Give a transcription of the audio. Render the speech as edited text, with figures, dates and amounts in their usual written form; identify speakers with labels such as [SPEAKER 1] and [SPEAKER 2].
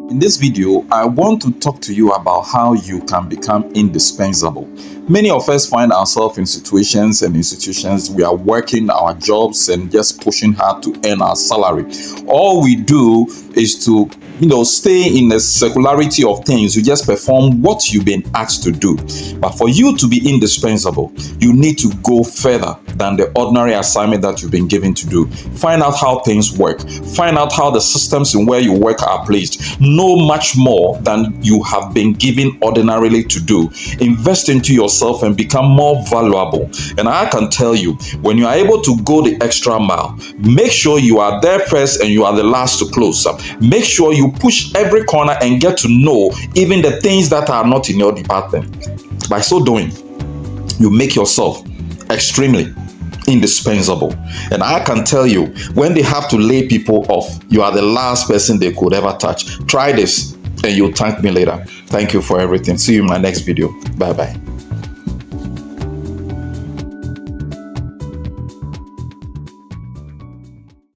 [SPEAKER 1] In this video, I want to talk to you about how you can become indispensable. Many of us find ourselves in situations and institutions we are working our jobs and just pushing hard to earn our salary. All we do is to stay in the secularity of things. You just perform what you've been asked to do. But for you to be indispensable, you need to go further than the ordinary assignment that you've been given to do. Find out how things work. Find out how the systems in where you work are placed. Know much more than you have been given ordinarily to do. Invest into yourself and become more valuable. And I can tell you, when you are able to go the extra mile, make sure you are there first and you are the last to close up. Make sure you push every corner and get to know even the things that are not in your department. By so doing, you make yourself extremely indispensable. And I can tell you, when they have to lay people off, you are the last person they could ever touch. Try this and you'll thank me later. Thank you for everything. See you in my next video. Bye bye.